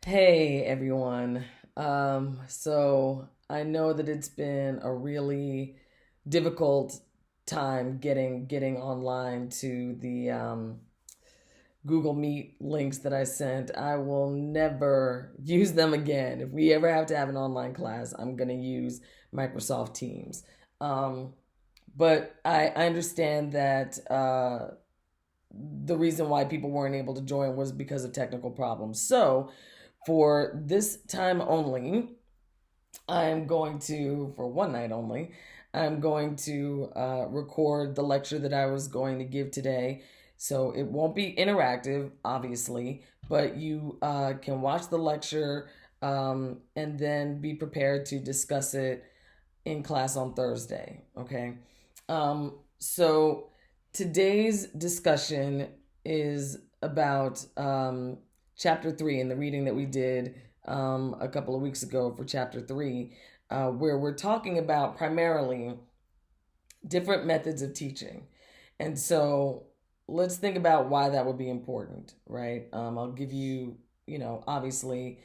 Hey everyone. So I know that it's been a really difficult time getting online to the Google Meet links that I sent. I will never use them again. If we ever have to have an online class, I'm gonna use Microsoft Teams. Um, but I understand that the reason why people weren't able to join was because of technical problems. So for this time only, I'm going to, for one night only, I'm going to record the lecture that I was going to give today. So it won't be interactive, obviously, but you can watch the lecture and then be prepared to discuss it in class on Thursday. Okay. So today's discussion is about chapter three in the reading that we did a couple of weeks ago for chapter three, where we're talking about primarily different methods of teaching. And so let's think about why that would be important, right? I'll give you, obviously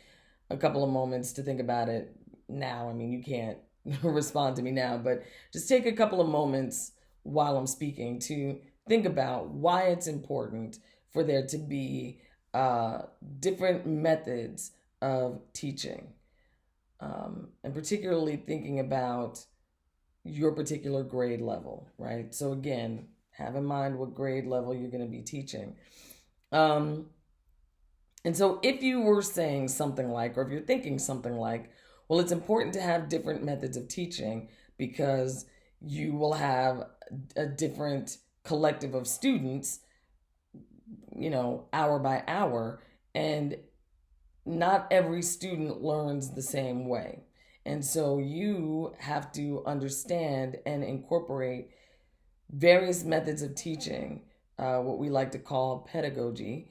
a couple of moments to think about it now. I mean, you can't respond to me now, but just take a couple of moments while I'm speaking to think about why it's important for there to be uh, different methods of teaching, and particularly thinking about your particular grade level, right? So, again, have in mind what grade level you're going to be teaching. Um, and so, if you were saying something like, or if you're thinking something like, well, it's important to have different methods of teaching because you will have a different collective of students, hour by hour, and not every student learns the same way. And so you have to understand and incorporate various methods of teaching, what we like to call pedagogy,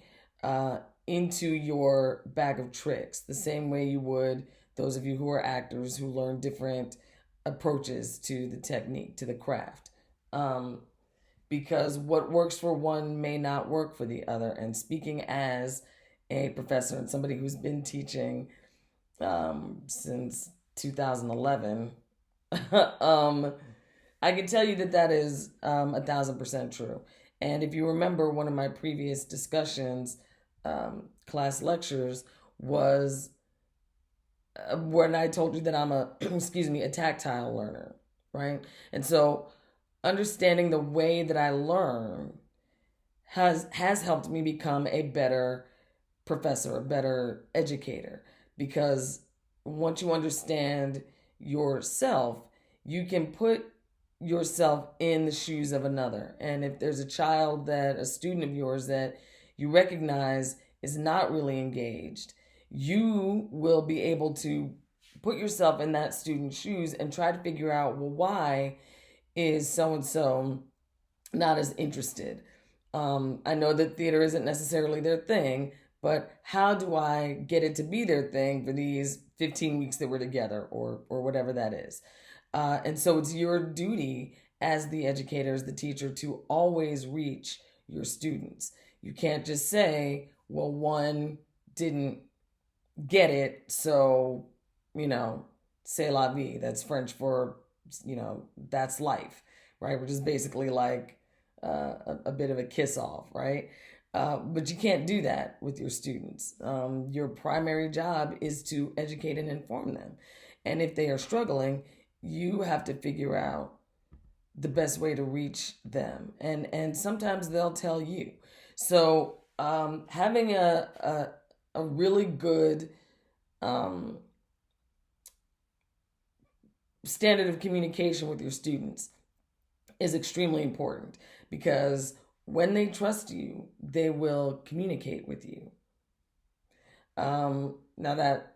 into your bag of tricks, the same way you would those of you who are actors who learn different approaches to the technique, to the craft. Um, because what works for one may not work for the other. And speaking as a professor and somebody who's been teaching since 2011, um, I can tell you that that is 1,000% true. And if you remember, one of my previous discussions, class lectures, was when I told you that I'm a excuse me, a tactile learner, right? And so understanding the way that I learn has helped me become a better professor, a better educator, because once you understand yourself, you can put yourself in the shoes of another. And if there's a student of yours that you recognize is not really engaged, you will be able to put yourself in that student's shoes and try to figure out, well, why is so and so not as interested? I know that theater isn't necessarily their thing, but how do I get it to be their thing for these 15 weeks that we're together, or whatever that is? And so it's your duty as the educator, as the teacher, to always reach your students. You can't just say, well, one didn't get it, so, you know, c'est la vie. That's French for, that's life, right? Which is basically like a bit of a kiss off, right? But you can't do that with your students. Your primary job is to educate and inform them. And if they are struggling, you have to figure out the best way to reach them. And sometimes they'll tell you. So having a really good um, standard of communication with your students is extremely important, because when they trust you, they will communicate with you. Now that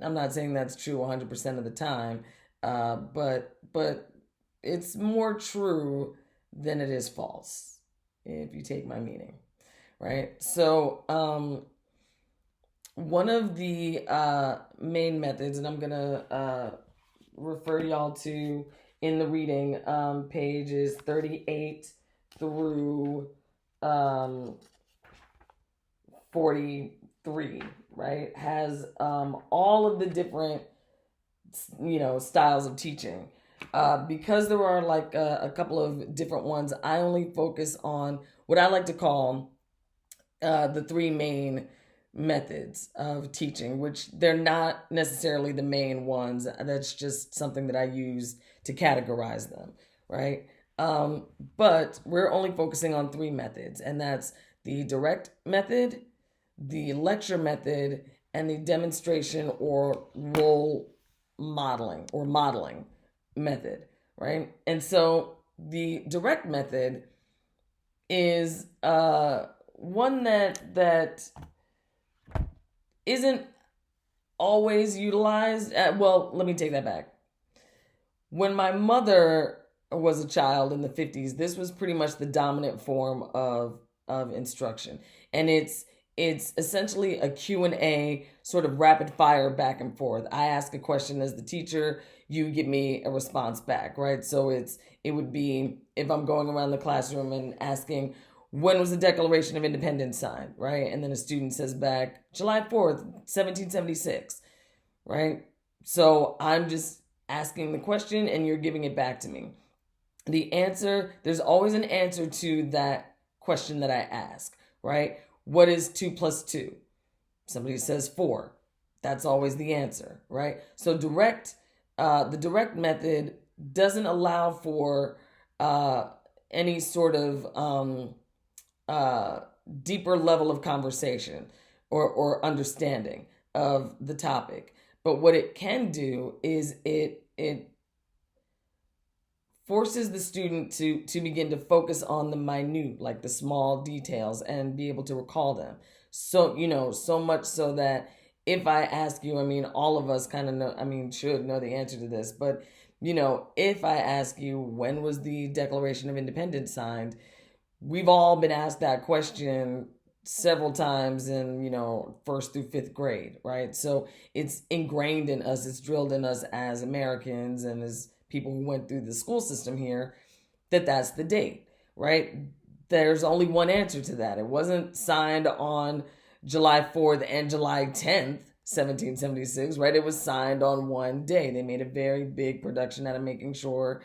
I'm not saying that's true 100% of the time, but it's more true than it is false, if you take my meaning, right? So one of the main methods, and I'm gonna refer y'all to in the reading, pages 38 through um, 40, 3, right, has all of the different, styles of teaching. Because there are like a couple of different ones, I only focus on what I like to call the 3 main methods of teaching, which they're not necessarily the main ones. That's just something that I use to categorize them, right? Um, but we're only focusing on 3 methods, and that's the direct method, the lecture method, and the demonstration or role modeling method, right? And so the direct method is one that isn't always utilized. Well, let me take that back. When my mother was a child in the 50s, this was pretty much the dominant form of instruction. And it's essentially a Q&A, sort of rapid fire back and forth. I ask a question as the teacher, you give me a response back, right? So it would be, if I'm going around the classroom and asking, when was the Declaration of Independence signed, right? And then a student says back, July 4th, 1776, right? So I'm just asking the question and you're giving it back to me. The answer, there's always an answer to that question that I ask, right? What is 2 plus 2? Somebody says 4. That's always the answer, right? So the direct method doesn't allow for any sort of deeper level of conversation or understanding of the topic. But what it can do is it forces the student to begin to focus on the minute, like the small details, and be able to recall them. So, so much so that if I ask you, I mean, all of us kind of know, I mean, should know the answer to this, but, if I ask you, when was the Declaration of Independence signed? We've all been asked that question several times in, 1st through 5th grade, right? So it's ingrained in us, it's drilled in us as Americans and as people who went through the school system here, that's the date, right? There's only one answer to that. It wasn't signed on July 4th and July 10th, 1776, right? It was signed on one day. They made a very big production out of making sure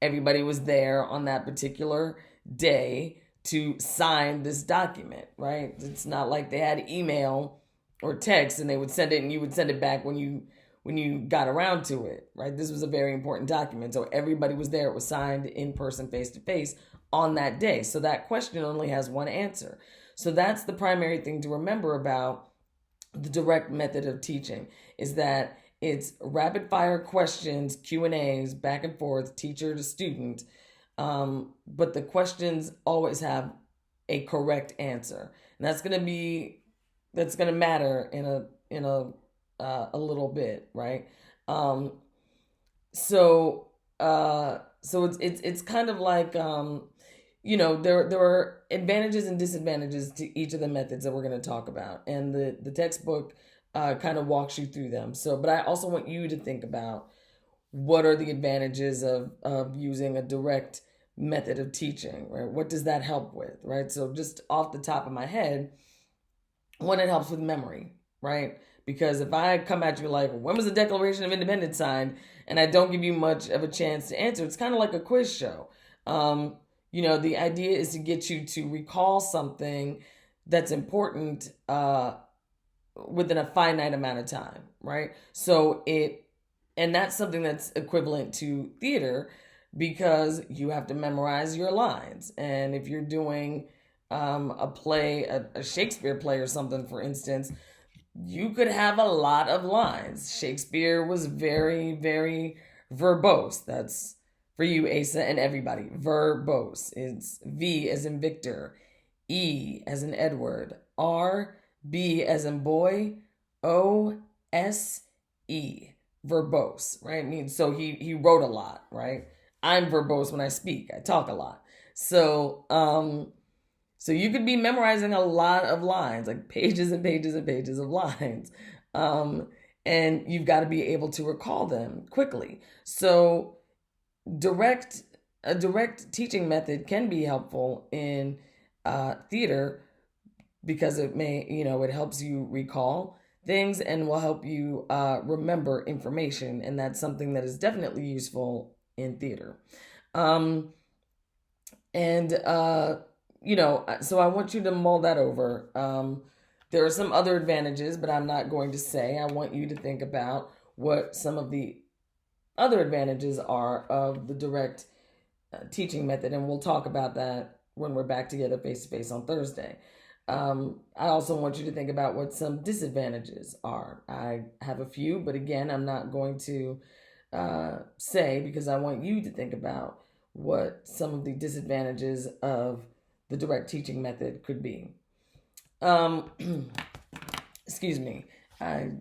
everybody was there on that particular day to sign this document, right? It's not like they had email or text and they would send it and you would send it back when you got around to it, right? This was a very important document. So everybody was there. It was signed in person, face to face on that day. So that question only has one answer. So that's the primary thing to remember about the direct method of teaching, is that it's rapid fire questions, Q&As, back and forth, teacher to student. But the questions always have a correct answer. And that's going to matter in a little bit, right? So it's kind of like, there are advantages and disadvantages to each of the methods that we're going to talk about, and the textbook kind of walks you through them. So, but I also want you to think about, what are the advantages of using a direct method of teaching, right? What does that help with, right? So just off the top of my head, one, it helps with memory, right? Because if I come at you like, when was the Declaration of Independence signed? And I don't give you much of a chance to answer, it's kind of like a quiz show. The idea is to get you to recall something that's important within a finite amount of time, right? And that's something that's equivalent to theater, because you have to memorize your lines. And if you're doing a play, a Shakespeare play or something, for instance, you could have a lot of lines. Shakespeare was very, very verbose. That's for you, Asa, and everybody. Verbose. It's V as in Victor, E as in Edward, R, B as in boy, O, S, E. Verbose, right? I mean, so he wrote a lot, right? I'm verbose when I speak. I talk a lot. So so you could be memorizing a lot of lines, like pages and pages and pages of lines. And you've got to be able to recall them quickly. So a direct teaching method can be helpful in theater, because it may, it helps you recall things and will help you remember information. And that's something that is definitely useful in theater. Um, and, so I want you to mull that over. There are some other advantages, but I'm not going to say. I want you to think about what some of the other advantages are of the direct teaching method. And we'll talk about that when we're back together face to face on Thursday. I also want you to think about what some disadvantages are. I have a few, but again, I'm not going to say, because I want you to think about what some of the disadvantages of the direct teaching method could be. Excuse me, I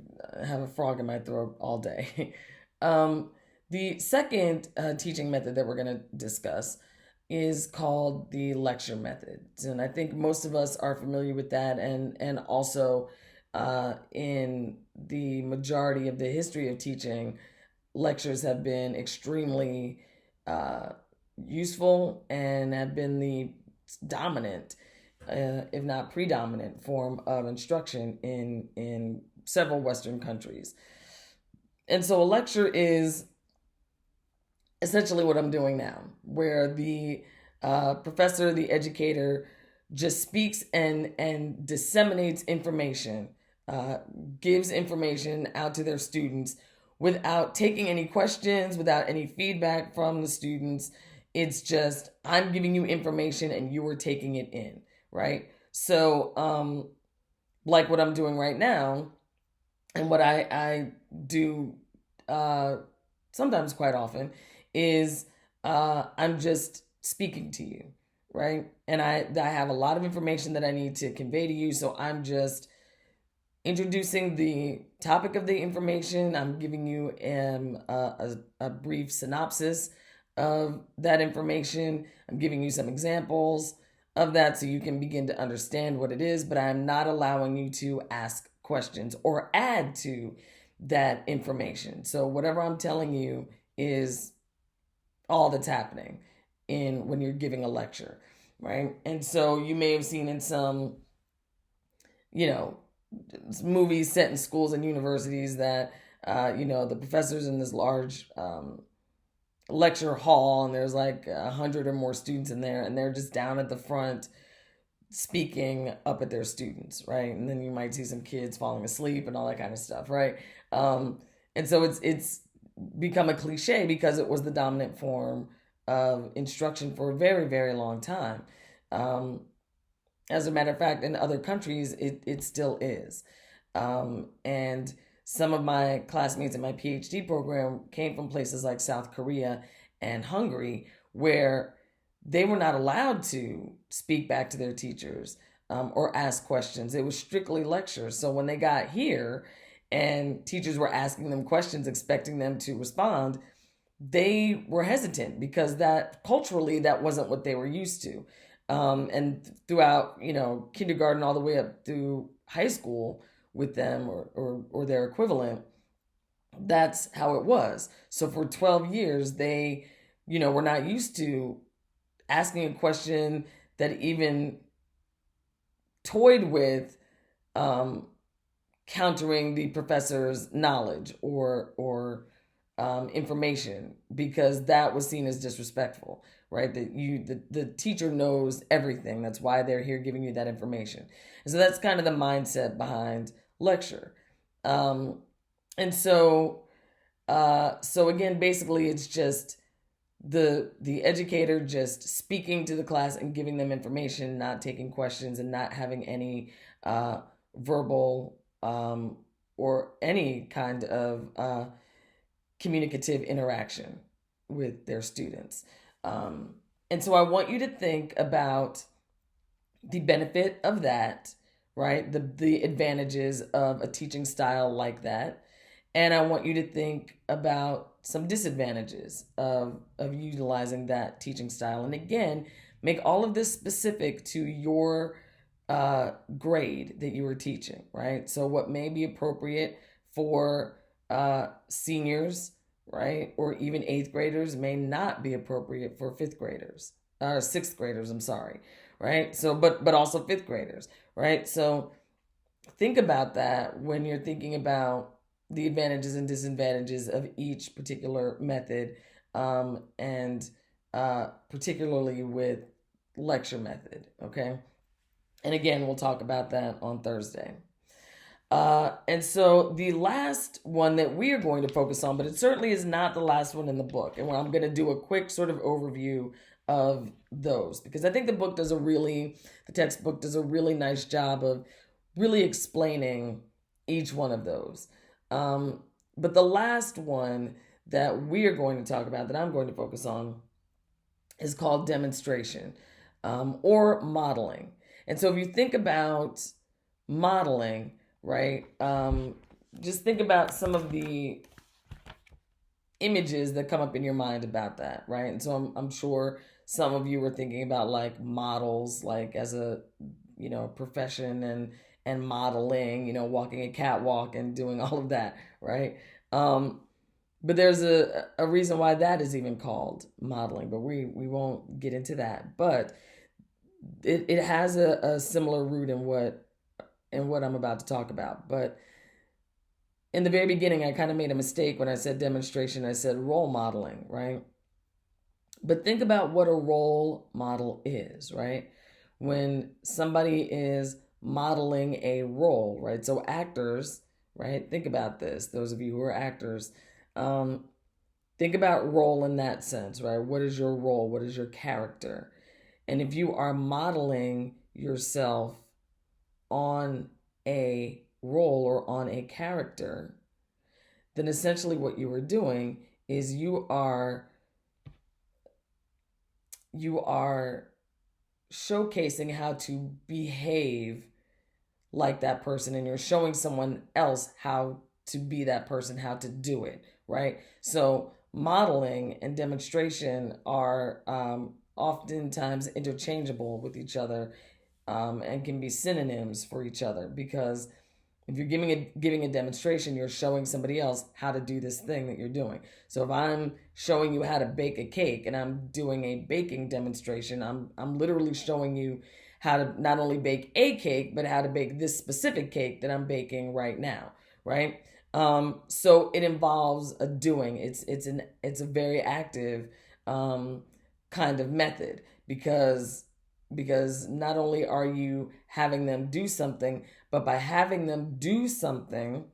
have a frog in my throat all day. The second teaching method that we're going to discuss is called the lecture method. And I think most of us are familiar with that. And also in the majority of the history of teaching, lectures have been extremely useful and have been the dominant, if not predominant, form of instruction in several Western countries. And so a lecture is essentially what I'm doing now, where the professor, the educator, just speaks and disseminates information, gives information out to their students without taking any questions, without any feedback from the students. It's just, I'm giving you information and you are taking it in, right? So, like what I'm doing right now, and what I do sometimes quite often, is I'm just speaking to you, right? And I have a lot of information that I need to convey to you, so I'm just introducing the topic of the information. I'm giving you a brief synopsis of that information. I'm giving you some examples of that so you can begin to understand what it is, but I'm not allowing you to ask questions or add to that information. So whatever I'm telling you is all that's happening when you're giving a lecture, right? And so you may have seen in some, movies set in schools and universities that, the professor's in this large lecture hall and there's like 100 or more students in there and they're just down at the front speaking up at their students, right? And then you might see some kids falling asleep and all that kind of stuff, right? And so it's become a cliche because it was the dominant form of instruction for a very, very long time. As a matter of fact, in other countries, it still is. And some of my classmates in my PhD program came from places like South Korea and Hungary, where they were not allowed to speak back to their teachers or ask questions. It was strictly lectures. So when they got here and teachers were asking them questions, expecting them to respond, they were hesitant because that culturally, that wasn't what they were used to. And throughout, kindergarten all the way up through high school with them or their equivalent, that's how it was. So for 12 years, they, were not used to asking a question that even toyed with countering the professor's knowledge or information, because that was seen as disrespectful, right? That the teacher knows everything. That's why they're here giving you that information. And so that's kind of the mindset behind lecture. And so again, basically it's just the educator just speaking to the class and giving them information, not taking questions and not having any verbal or any kind of communicative interaction with their students. And so I want you to think about the benefit of that, right? The advantages of a teaching style like that. And I want you to think about some disadvantages of utilizing that teaching style. And again, make all of this specific to your grade that you were teaching, right? So what may be appropriate for seniors, right? Or even 8th graders may not be appropriate for 5th graders, or 6th graders, I'm sorry, right? So, but also fifth graders, right? So think about that when you're thinking about the advantages and disadvantages of each particular method, and particularly with lecture method, okay? And again, we'll talk about that on Thursday. And so the last one that we are going to focus on, but it certainly is not the last one in the book, and I'm going to do a quick sort of overview of those, because I think the textbook does a really nice job of really explaining each one of those. But the last one that we are going to talk about, that I'm going to focus on, is called demonstration, or modeling. And so if you think about modeling, right, just think about some of the images that come up in your mind about that, right? And so I'm sure some of you were thinking about like models, like as a, profession, and modeling, walking a catwalk and doing all of that, right? But there's a reason why that is even called modeling, but we won't get into that. But it has a similar root in what I'm about to talk about. But in the very beginning, I kind of made a mistake when I said demonstration. I said role modeling, right? But think about what a role model is, right? When somebody is modeling a role, right? So actors, right? Think about this. Those of you who are actors, think about role in that sense, right? What is your role? What is your character? And if you are modeling yourself on a role or on a character, then essentially what you are doing is you are showcasing how to behave like that person, and you're showing someone else how to be that person, how to do it, right? So modeling and demonstration are oftentimes interchangeable with each other, and can be synonyms for each other, because if you're giving a demonstration, you're showing somebody else how to do this thing that you're doing. So if I'm showing you how to bake a cake and I'm doing a baking demonstration, I'm literally showing you how to not only bake a cake, but how to bake this specific cake that I'm baking right now, right? So it involves a doing. It's a very active kind of method, because not only are you having them do something, but by having them do something,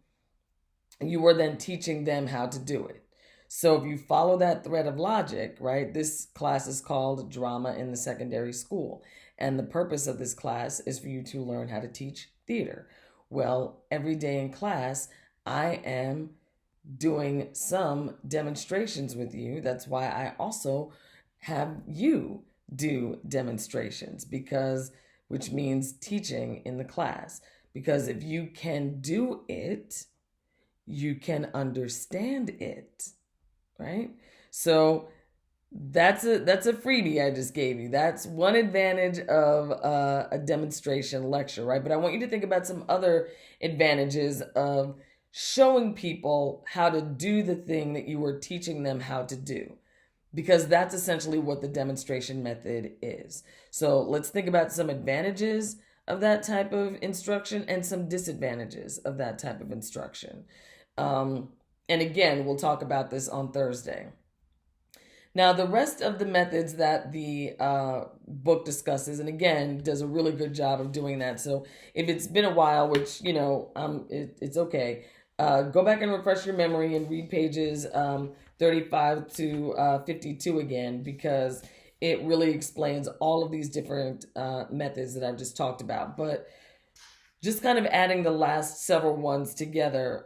you are then teaching them how to do it. So if you follow that thread of logic, right, this class is called Drama in the Secondary School. And the purpose of this class is for you to learn how to teach theater. Well, every day in class, I am doing some demonstrations with you. That's why I also have you do demonstrations, which means teaching in the class. Because if you can do it, you can understand it, right? So that's a freebie I just gave you. That's one advantage of a demonstration lecture, right? But I want you to think about some other advantages of showing people how to do the thing that you were teaching them how to do, because that's essentially what the demonstration method is. So let's think about some advantages of that type of instruction and some disadvantages of that type of instruction. And again, we'll talk about this on Thursday. Now, the rest of the methods that the book discusses, and again, does a really good job of doing that. So if it's been a while, which, it's okay, go back and refresh your memory and read pages 35 to 52 again, because it really explains all of these different methods that I've just talked about. But just kind of adding the last several ones together,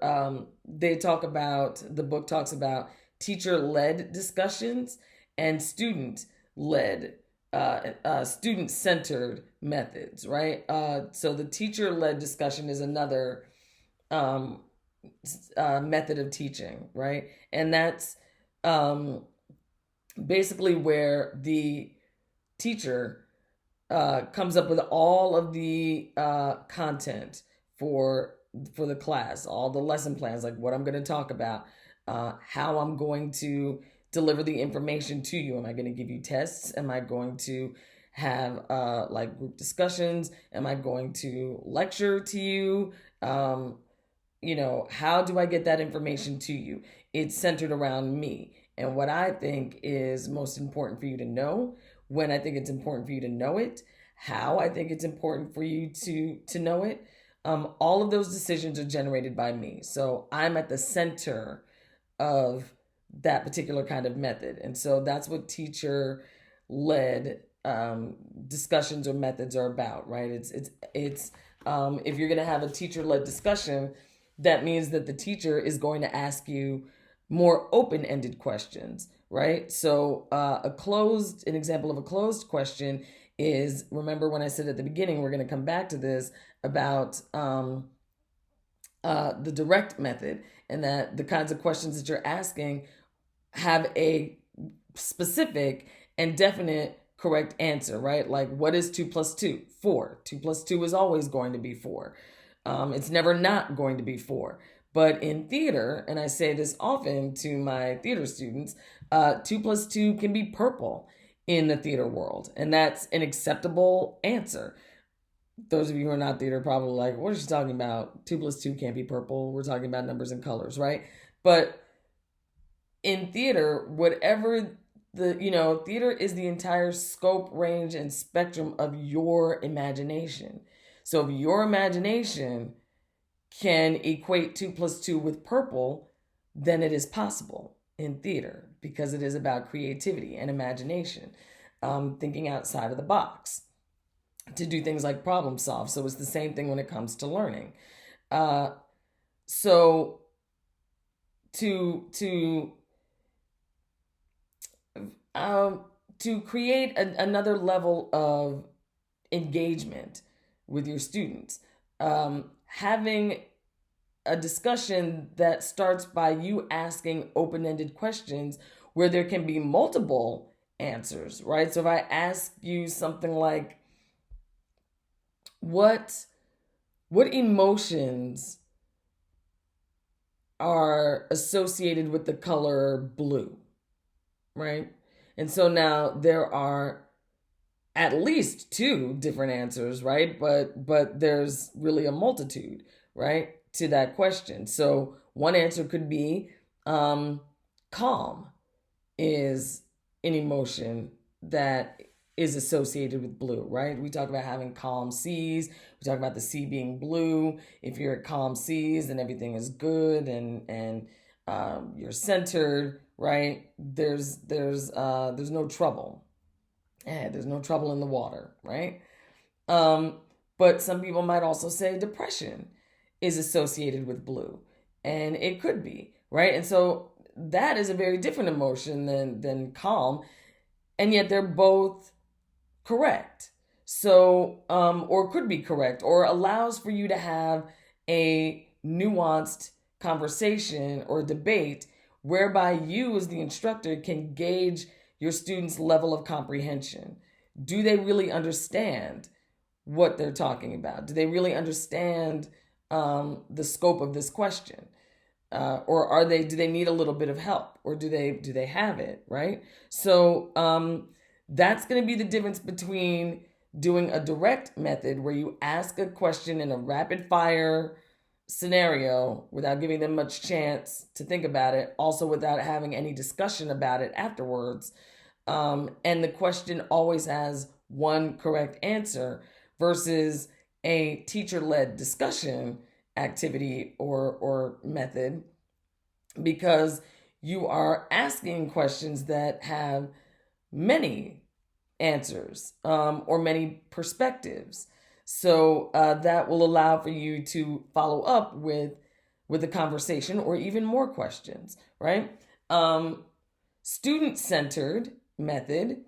the book talks about teacher-led discussions and student-led, student-centered methods, right? So the teacher-led discussion is another method of teaching, right? And that's basically where the teacher comes up with all of the content for the class, all the lesson plans, like what I'm going to talk about, how I'm going to deliver the information to you. Am I going to give you tests? Am I going to have like group discussions? Am I going to lecture to you? How do I get that information to you? It's centered around me and what I think is most important for you to know, when I think it's important for you to know it, how I think it's important for you to know it. All of those decisions are generated by me. So I'm at the center of that particular kind of method. And so that's what teacher led discussions or methods are about, right? It's if you're going to have a teacher led discussion, that means that the teacher is going to ask you more open ended questions, right? So an example of a closed question is, remember when I said at the beginning, we're going to come back to this about the direct method, and that the kinds of questions that you're asking have a specific and definite correct answer, right? Like, what is 2 plus 2? 4. 2 plus 2 is always going to be 4. It's never not going to be 4. But in theater, and I say this often to my theater students, 2 plus 2 can be purple in the theater world. And that's an acceptable answer. Those of you who are not theater probably like, what is she talking about? 2 plus 2 can't be purple. We're talking about numbers and colors, right? But in theater, theater is the entire scope, range, and spectrum of your imagination. So if your imagination can equate 2 plus 2 with purple, then it is possible in theater, because it is about creativity and imagination, thinking outside of the box to do things like problem solve. So it's the same thing when it comes to learning. So to create another level of engagement with your students, having a discussion that starts by you asking open-ended questions where there can be multiple answers, right? So if I ask you something like, what emotions are associated with the color blue, right? And so now there are at least 2 different answers, right? But there's really a multitude, right, to that question. So one answer could be calm is an emotion that is associated with blue, right? We talk about having calm seas. We talk about the sea being blue. If you're at calm seas, then everything is good and you're centered, right? There's no trouble. There's no trouble in the water, right? But some people might also say depression is associated with blue, and it could be, right? And so that is a very different emotion than calm, and yet they're both correct. So, or could be correct, or allows for you to have a nuanced conversation or debate whereby you as the instructor can gauge your students' level of comprehension. Do they really understand what they're talking about? Do they really understand the scope of this question? Or do they need a little bit of help, or do they have it, right? So that's going to be the difference between doing a direct method where you ask a question in a rapid fire scenario without giving them much chance to think about it, also without having any discussion about it afterwards. And the question always has one correct answer, versus a teacher-led discussion activity or method, because you are asking questions that have many answers or many perspectives. So that will allow for you to follow up with a conversation or even more questions, right? Student-centered method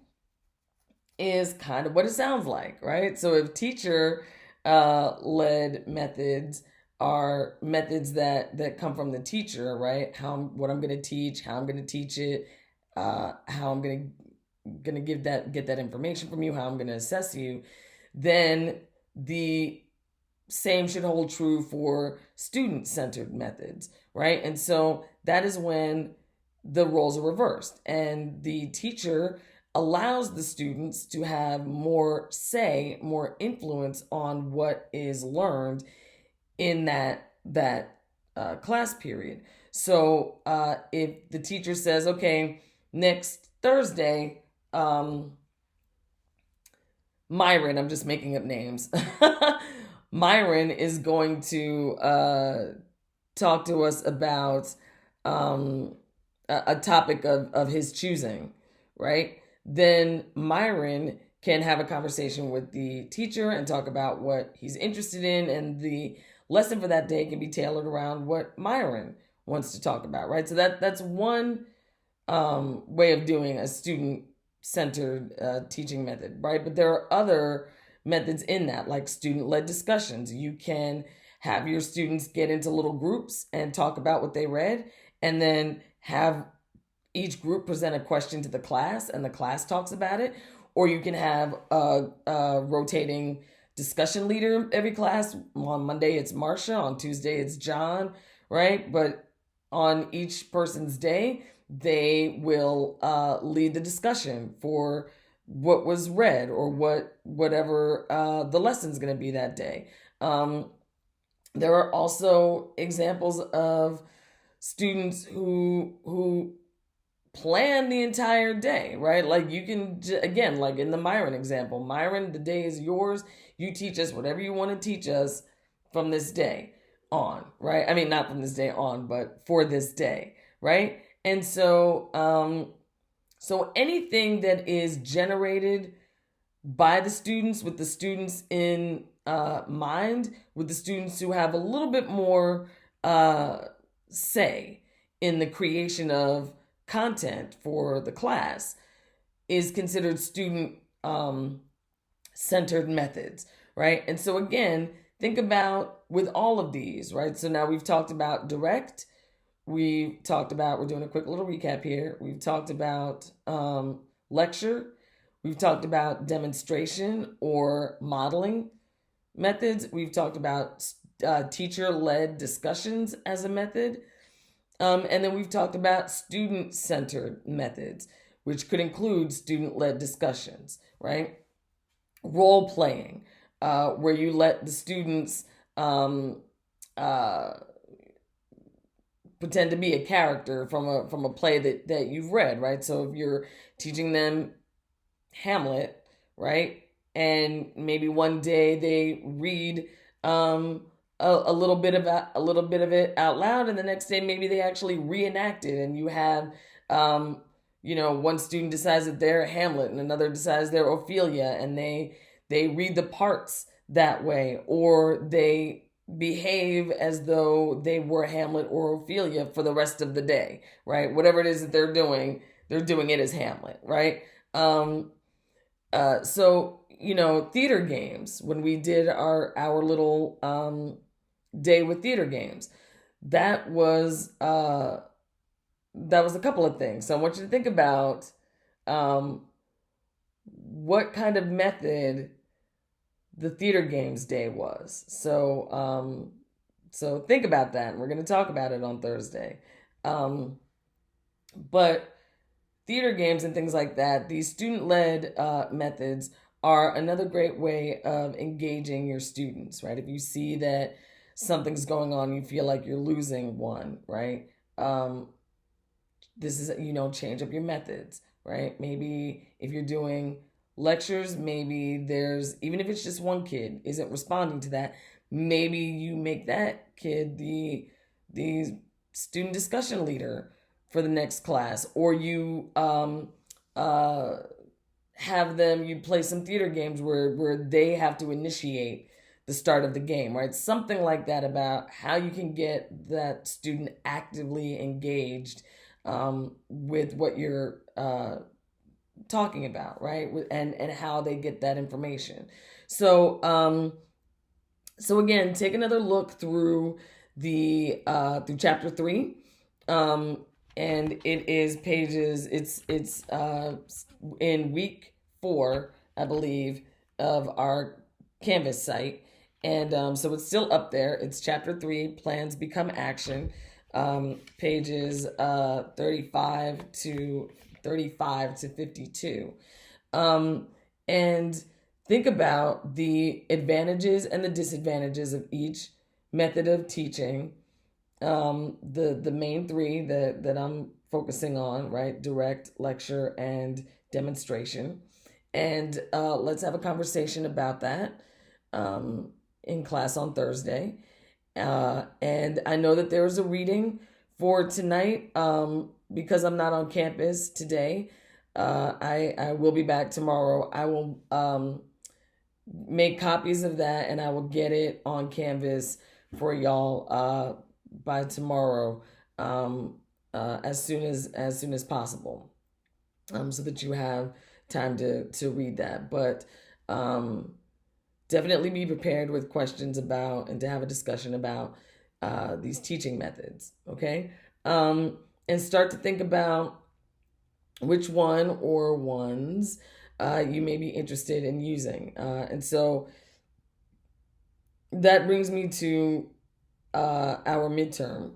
is kind of what it sounds like, right? So if teacher led methods are methods that come from the teacher, right? What I'm going to teach, how I'm going to teach it, how I'm going to get that information from you, how I'm going to assess you, then the same should hold true for student-centered methods, right? And so that is when the roles are reversed, and the teacher allows the students to have more say, more influence on what is learned in that class period. So if the teacher says, okay, next Thursday, Myron, I'm just making up names. Myron is going to talk to us about a topic of his choosing, right? Then Myron can have a conversation with the teacher and talk about what he's interested in, and the lesson for that day can be tailored around what Myron wants to talk about, right? So that's one way of doing a student-centered teaching method, right? But there are other methods in that, like student-led discussions. You can have your students get into little groups and talk about what they read, and then have each group present a question to the class, and the class talks about it. Or you can have a rotating discussion leader every class. On Monday it's Marcia, on Tuesday it's John, right? But on each person's day, they will lead the discussion for what was read, or whatever the lesson's going to be that day. There are also examples of students who plan the entire day, right? Like you can, again, like in the Myron example, Myron, the day is yours. You teach us whatever you want to teach us from this day on, right? I mean, not from this day on, but for this day, right? And so, so anything that is generated by the students, with the students in mind, with the students who have a little bit more say in the creation of content for the class, is considered student centered methods, right? And so again, think about with all of these, right? So now we've talked about direct, we're doing a quick little recap here. We've talked about lecture, we've talked about demonstration or modeling methods, we've talked about teacher-led discussions as a method, and then we've talked about student-centered methods, which could include student-led discussions, right? Role-playing, where you let the students pretend to be a character from a play that you've read, right? So if you're teaching them Hamlet, right, and maybe one day they read a little bit of it out loud, and the next day maybe they actually reenact it, and you have one student decides that they're Hamlet and another decides they're Ophelia, and they read the parts that way, or they behave as though they were Hamlet or Ophelia for the rest of the day, right? Whatever it is that they're doing it as Hamlet, right? So theater games, when we did our little day with theater games, that was a couple of things. So I want you to think about what kind of method the theater games day was. So think about that. We're going to talk about it on Thursday. But theater games and things like that, these student-led methods are another great way of engaging your students, right? If you see that something's going on, you feel like you're losing one, right? This is, change up your methods, right? Maybe if you're doing lectures, maybe there's, even if it's just one kid isn't responding to that, maybe you make that kid the student discussion leader for the next class, or you have them, you play some theater games where they have to initiate the start of the game, right? Something like that, about how you can get that student actively engaged with what you're talking about, right? And how they get that information. So again, take another look through through chapter 3. And it is pages, it's in week 4, I believe, of our Canvas site. And so it's still up there. It's chapter 3, Plans Become Action, pages 35 to 35 to 52. And think about the advantages and the disadvantages of each method of teaching. The main three that I'm focusing on, right? Direct, lecture, and demonstration. And let's have a conversation about that in class on Thursday. And I know that there is a reading for tonight because I'm not on campus today. I will be back tomorrow. I will make copies of that and I will get it on Canvas for y'all by tomorrow as soon as possible, so that you have time to read that. But definitely be prepared with questions about and to have a discussion about these teaching methods, okay? And start to think about which one or ones you may be interested in using. And so that brings me to our midterm.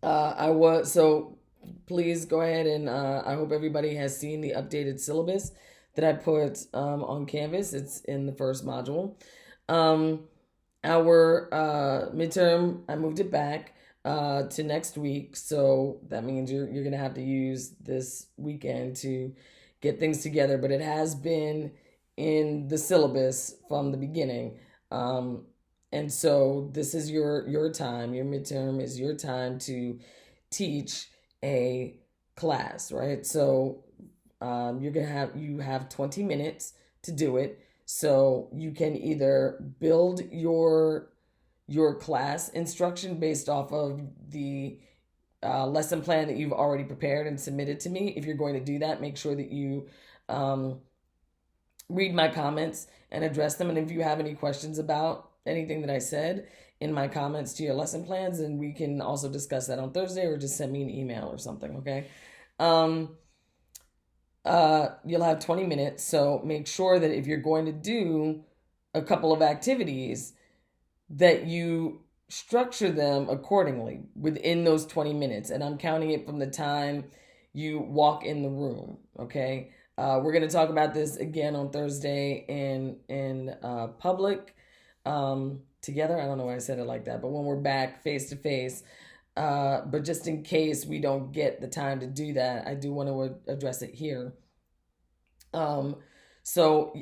So please go ahead and I hope everybody has seen the updated syllabus that I put on Canvas. It's in the first module. Our midterm, I moved it back to next week. So that means you're going to have to use this weekend to get things together. But it has been in the syllabus from the beginning. And so this is your time. Your midterm is your time to teach a class, right? So you have 20 minutes to do it. So you can either build your class instruction based off of the lesson plan that you've already prepared and submitted to me. If you're going to do that, make sure that you read my comments and address them. And if you have any questions about anything that I said in my comments to your lesson plans, and we can also discuss that on Thursday, or just send me an email or something, okay? You'll have 20 minutes, so make sure that if you're going to do a couple of activities, that you structure them accordingly within those 20 minutes. And I'm counting it from the time you walk in the room, okay? We're going to talk about this again on Thursday in public together. I don't know why I said it like that, but when we're back face to face. But just in case we don't get the time to do that, I do want to address it here. So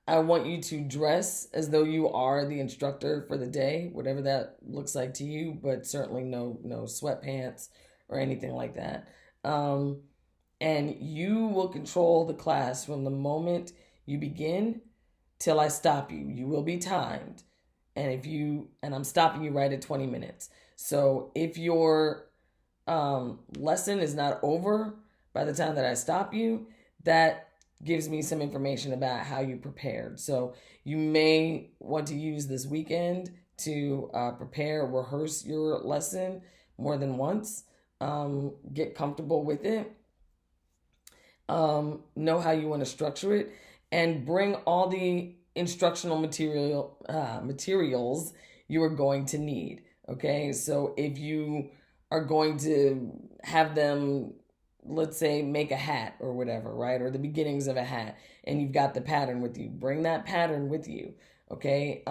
I want you to dress as though you are the instructor for the day, whatever that looks like to you, but certainly no sweatpants or anything like that. And you will control the class from the moment you begin till I stop you. You will be timed. And I'm stopping you right at 20 minutes. So if your lesson is not over by the time that I stop you, that gives me some information about how you prepared. So you may want to use this weekend to rehearse your lesson more than once, get comfortable with it, know how you want to structure it, and bring all the instructional materials you are going to need. Okay, so if you are going to have them, let's say, make a hat or whatever, right? Or the beginnings of a hat, and you've got the pattern with you, bring that pattern with you, okay?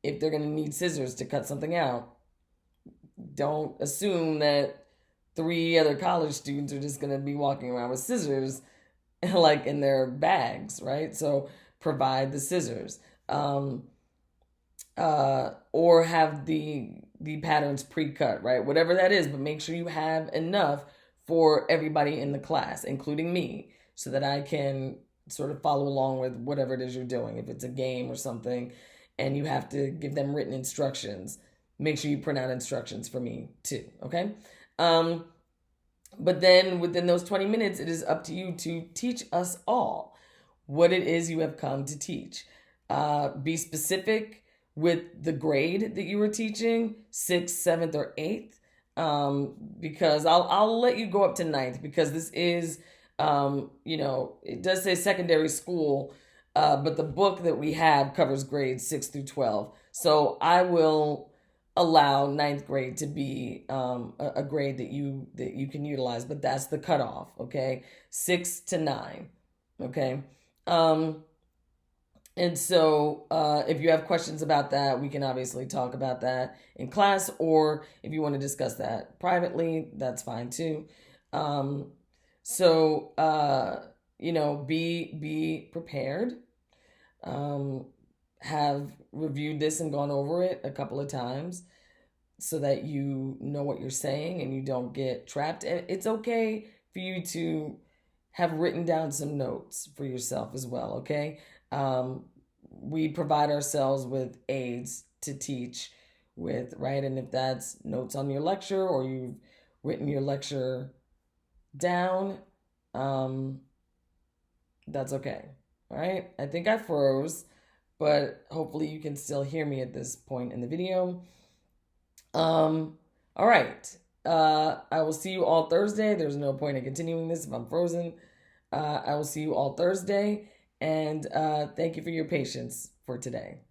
If they're going to need scissors to cut something out, don't assume that 3 other college students are just going to be walking around with scissors like in their bags, right? So provide the scissors. Or have the patterns pre-cut, right? Whatever that is, but make sure you have enough for everybody in the class, including me, so that I can sort of follow along with whatever it is you're doing. If it's a game or something and you have to give them written instructions, make sure you print out instructions for me too, okay? But then within those 20 minutes, it is up to you to teach us all what it is you have come to teach. Be specific with the grade that you were teaching, 6th, 7th, or 8th, because I'll let you go up to 9th, because this is, it does say secondary school, but the book that we have covers grades 6 through 12. So I will allow ninth grade to be a grade that you can utilize, but that's the cutoff. Okay, 6 to 9. Okay. And so, if you have questions about that, we can obviously talk about that in class, or if you want to discuss that privately, that's fine too. Um, so, be prepared. Um, have reviewed this and gone over it a couple of times so that you know what you're saying and you don't get trapped. And it's okay for you to have written down some notes for yourself as well, okay? We provide ourselves with aids to teach with, right? And if that's notes on your lecture or you've written your lecture down, um, that's okay. All right. I think I froze, but hopefully you can still hear me at this point in the video. All right. I will see you all Thursday. There's no point in continuing this if I'm frozen. I will see you all Thursday, and thank you for your patience for today.